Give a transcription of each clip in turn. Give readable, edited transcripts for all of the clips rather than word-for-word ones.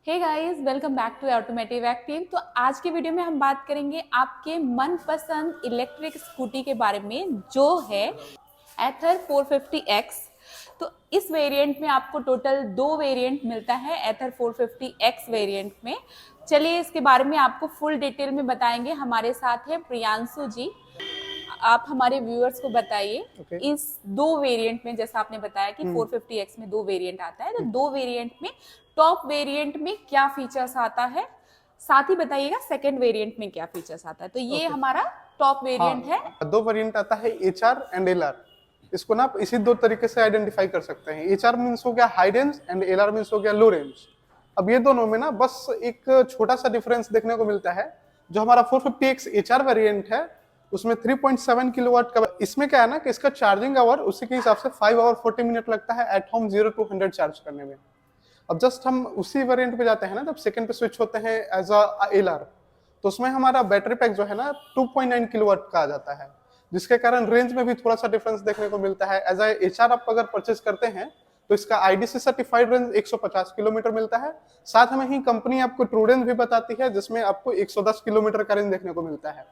Hey guys, welcome back to automotive active. तो आज के वीडियो में हम बात करेंगे आपके मनपसंद इलेक्ट्रिक स्कूटी के बारे में, जो है एथर 450X। तो इस वेरिएंट में आपको टोटल 2 वेरिएंट मिलता है एथर 450X वेरिएंट में। चलिए इसके बारे में आपको फुल डिटेल में बताएंगे। हमारे साथ है प्रियांशु जी। आप हमारे व्यूअर्स को बताइए इस 2 वेरिएंट में, जैसा आपने बताया कि 450X में 2 वेरिएंट आता है, तो 2 वेरिएंट में टॉप वेरिएंट में क्या फीचर्स आता है, साथ ही बताइएगा सेकंड वेरिएंट में क्या फीचर्स आता है। तो ये हमारा टॉप वेरिएंट है। दो वेरिएंट आता है एचआर एंड एलआर। इसको ना आप इसी दो तरीके से आइडेंटिफाई कर सकते हैं। एचआर मीन्स हो गया high range and LR means हो गया लो रेंज। अब ये दोनों में ना बस एक छोटा सा डिफरेंस देखने को मिलता है। जो हमारा 450X एचआर वेरिएंट है उसमें 3.7 किलोवाट का, इसमें क्या है ना कि इसका चार्जिंग आवर उसी के हिसाब से 5 आवर 40 मिनट लगता है एट होम 0 to 100 चार्ज करने में। अब जस्ट हम उसी वेरिएंट पे जाते हैं ना, जब सेकंड पे स्विच होते हैं एज अ एलआर, तो उसमें हमारा बैटरी पैक जो है ना 2.9 किलोवाट का आ जाता है, जिसके कारण रेंज में भी थोड़ा सा डिफरेंस देखने को मिलता है। एज अ एचआर आप अगर परचेज करते हैं तो इसका आईडीसी सर्टिफाइड रेंज 150 किलोमीटर मिलता है। साथ में ही कंपनी आपको ट्रू रेंज भी बताती है, जिसमें आपको 110 किलोमीटर का रेंज देखने को मिलता है।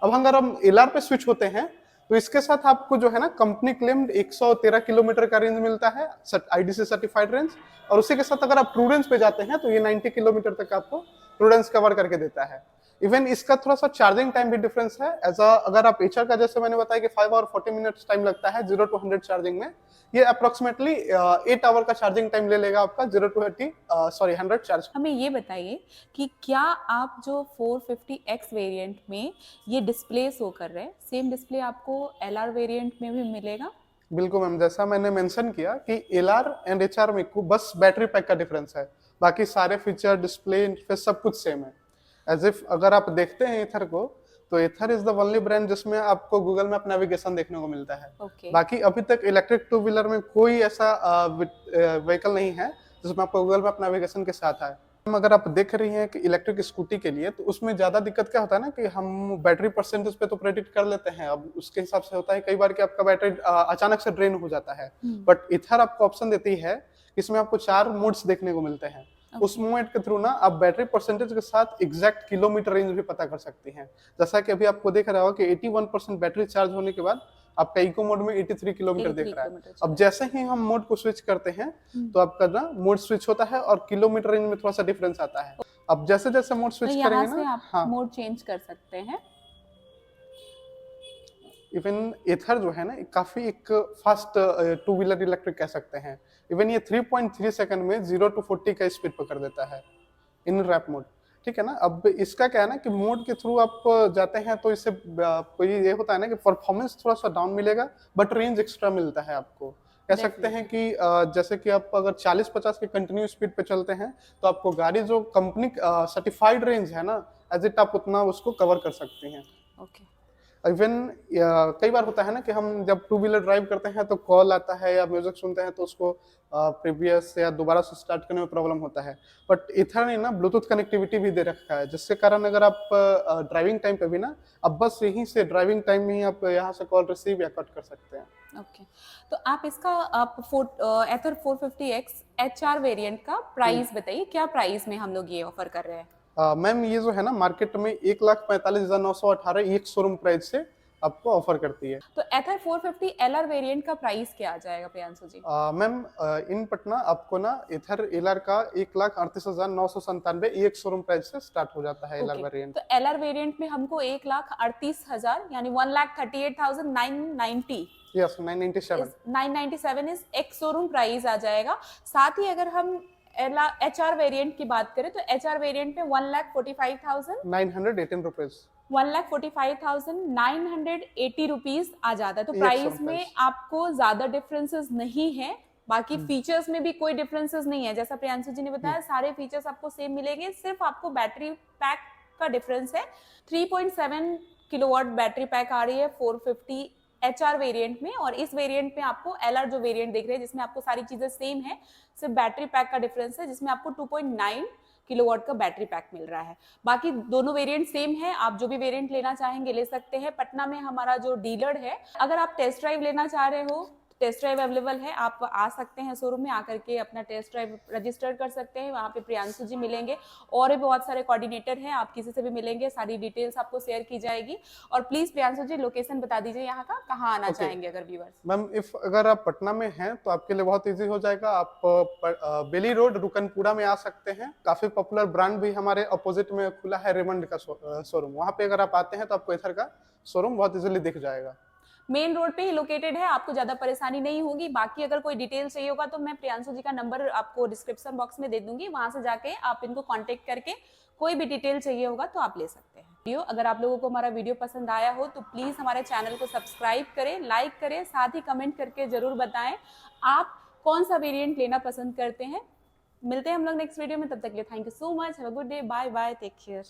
अब अगर हम एलआर पे स्विच होते हैं तो इसके साथ आपको जो है ना कंपनी क्लेम्ड 113 किलोमीटर का रेंज मिलता है, आईडीसी सर्टिफाइड रेंज। और उसी के साथ अगर आप ट्रू रेंज पे जाते हैं तो ये 90 किलोमीटर तक आपको ट्रू रेंज कवर करके देता है। इवन इसका थोड़ा सा चार्जिंग टाइम भी डिफरेंस है। अगर आप एचआर का, जैसे मैंने बताया कि 5 आवर 40 मिनट्स टाइम लगता है 0 to 100 चार्जिंग में, ये अप्रोक्सीमेटली 8 आवर का चार्जिंग टाइम ले लेगा आपका 0 to 100 चार्ज। हमें ये बताइए कि क्या आप जो 450X वेरिएंट में ये डिस्प्ले शो कर रहे हैं, सेम डिस्प्ले आपको एलआर वेरिएंट में भी मिलेगा? बिल्कुल मैम, जैसा मैंने मेंशन किया कि एलआर एंड एचआर में बस बैटरी पैक का डिफरेंस है, बाकी सारे फीचर, डिस्प्ले, इंटरफेस सब कुछ सेम है। एज इफ अगर आप देखते हैं एथर को, तो एथर इज द ओनली ब्रांड जिसमें आपको गूगल मैप नेविगेशन देखने को मिलता है। बाकी अभी तक इलेक्ट्रिक टू व्हीलर में कोई ऐसा व्हीकल नहीं है जिसमें आपको गूगल मैप नेविगेशन के साथ आए। अगर आप देख रही हैं कि इलेक्ट्रिक स्कूटी के लिए, तो उसमें ज्यादा दिक्कत क्या होता है ना कि हम बैटरी परसेंटेज पे तो प्रेडिक्ट कर लेते हैं। अब उसके हिसाब से होता है कई बार कि आपका बैटरी अचानक से ड्रेन हो जाता है, बट इथर आपको ऑप्शन देती है कि इसमें आपको 4 मोड्स देखने को मिलते हैं। उस मोड के थ्रू ना आप बैटरी परसेंटेज के साथ एग्जैक्ट किलोमीटर रेंज भी पता कर सकती हैं। जैसा कि अभी आपको देख रहा हो कि 81% बैटरी चार्ज होने के बाद आपका इको मोड में 83 किलोमीटर दिख रहा है। अब जैसे ही हम मोड को स्विच करते हैं तो आपका ना मोड स्विच होता है और किलोमीटर रेंज में थोड़ा सा डिफरेंस आता है। अब जैसे जैसे मोड स्विच तो करेंगे से ना, आप हाँ, मोड चेंज कर सकते हैं। इवन एथर जो है ना काफी एक फास्ट टू व्हीलर इलेक्ट्रिक कह सकते हैं। इवन ये 3.3 सेकंड में 0 to 40 का स्पीड पकड़ देता है इन रैप मोड। ठीक है ना। अब इसका क्या है ना कि मोड के थ्रू आप जाते हैं तो इससे आपको ये होता है ना कि परफॉर्मेंस थोड़ा सा डाउन मिलेगा, बट रेंज एक्स्ट्रा मिलता है आपको। कह सकते हैं कि जैसे कि आप अगर 40-50 के कंटिन्यू स्पीड पे चलते हैं तो आपको गाड़ी जो कंपनी सर्टिफाइड रेंज है ना, एज इट आप उतना उसको कवर कर सकते हैं। ओके। इवन कई बार होता है ना कि हम जब टू व्हीलर ड्राइव करते हैं तो कॉल आता है या म्यूजिक सुनते हैं तो उसको प्रीवियस या दोबारा से स्टार्ट करने में प्रॉब्लम होता है। बट इथर ने ना ब्लूटूथ कनेक्टिविटी भी दे रखा है, जिसके कारण अगर आप ड्राइविंग टाइम पे भी ना, अब बस यहीं से ड्राइविंग टाइम में ही आप यहाँ से कॉल रिसीव या कट कर सकते हैं। ओके। तो आप इसका एथर 450X एचआर वेरिएंट का प्राइस बताइए, क्या प्राइस में हम लोग ये ऑफर कर रहे हैं? मैम ये जो है ना मार्केट में 1,45,918 एक शोरूम प्राइस से आपको ऑफर करती है। तो एथर 450 एलआर वेरिएंट का प्राइस क्या आ जाएगा प्रियांशु जी? मैम इन पटना आपको ना इधर एलआर का 1,38,997 एक शोरूम प्राइस से स्टार्ट हो जाता है एलआर वेरिएंट। तो एलआर वेरिएंट में हमको 1,38,000 यानी 1,38,990 yes 997 is ex showroom price आ जाएगा। साथ ही अगर हम एचआर वेरिएंट की बात करें तो एचआर वेरिएंट में 1,45,918 रुपीज 1,45,980 रुपीज आ जाता है। तो प्राइस में आपको ज्यादा डिफरेंसेस नहीं है, बाकी फीचर्स में भी कोई डिफरेंसेस नहीं है। जैसा प्रियांशु जी ने बताया सारे फीचर्स आपको सेम मिलेंगे, सिर्फ आपको बैटरी पैक का डिफरेंस है। 3.7 किलोवाट बैटरी पैक आ रही है 450 एचआर वेरिएंट में, और इस वेरिएंट में आपको एलआर जो वेरिएंट देख रहे हैं जिसमें आपको सारी चीजें सेम है, सिर्फ बैटरी पैक का डिफरेंस है जिसमें आपको 2.9 किलोवाट का बैटरी पैक मिल रहा है। बाकी दोनों वेरिएंट सेम है, आप जो भी वेरिएंट लेना चाहेंगे ले सकते हैं। पटना में हमारा जो डीलर है, अगर आप टेस्ट ड्राइव लेना चाह रहे हो टेस्ट ड्राइव अवेलेबल है, आप आ सकते हैं शोरूम में, आकर के अपना टेस्ट ड्राइव रजिस्टर कर सकते हैं। वहाँ पे प्रियांशु जी मिलेंगे और भी बहुत सारे कोऑर्डिनेटर हैं, आप किसी से भी मिलेंगे, सारी डिटेल्स आपको शेयर की जाएगी। और प्लीज प्रियांशु जी लोकेशन बता दीजिए यहाँ का, कहाँ आना चाहेंगे अगर व्यूअर्स। मैम इफ अगर आप पटना में हैं तो आपके लिए बहुत इजी हो जाएगा। आप बेली रोड रुकनपुरा में आ सकते हैं। काफी पॉपुलर ब्रांड भी हमारे अपोजिट में खुला है, रेमंड का शोरूम। वहाँ पे अगर आप आते हैं तो आपको एथर का शोरूम बहुत इजीली दिख जाएगा। मेन रोड पे ही लोकेटेड है, आपको ज्यादा परेशानी नहीं होगी। बाकी अगर कोई डिटेल चाहिए होगा तो मैं प्रियांशु जी का नंबर आपको डिस्क्रिप्शन बॉक्स में दे दूंगी, वहां से जाके आप इनको कांटेक्ट करके कोई भी डिटेल चाहिए होगा तो आप ले सकते हैं। वीडियो अगर आप लोगों को हमारा वीडियो पसंद आया हो तो प्लीज हमारे चैनल को सब्सक्राइब करें, लाइक करें, साथ ही कमेंट करके जरूर बताएं आप कौन सा वेरिएंट लेना पसंद करते हैं। मिलते हैं हम लोग नेक्स्ट वीडियो में, तब तक के लिए thank you so much, have a good day, bye bye, take care.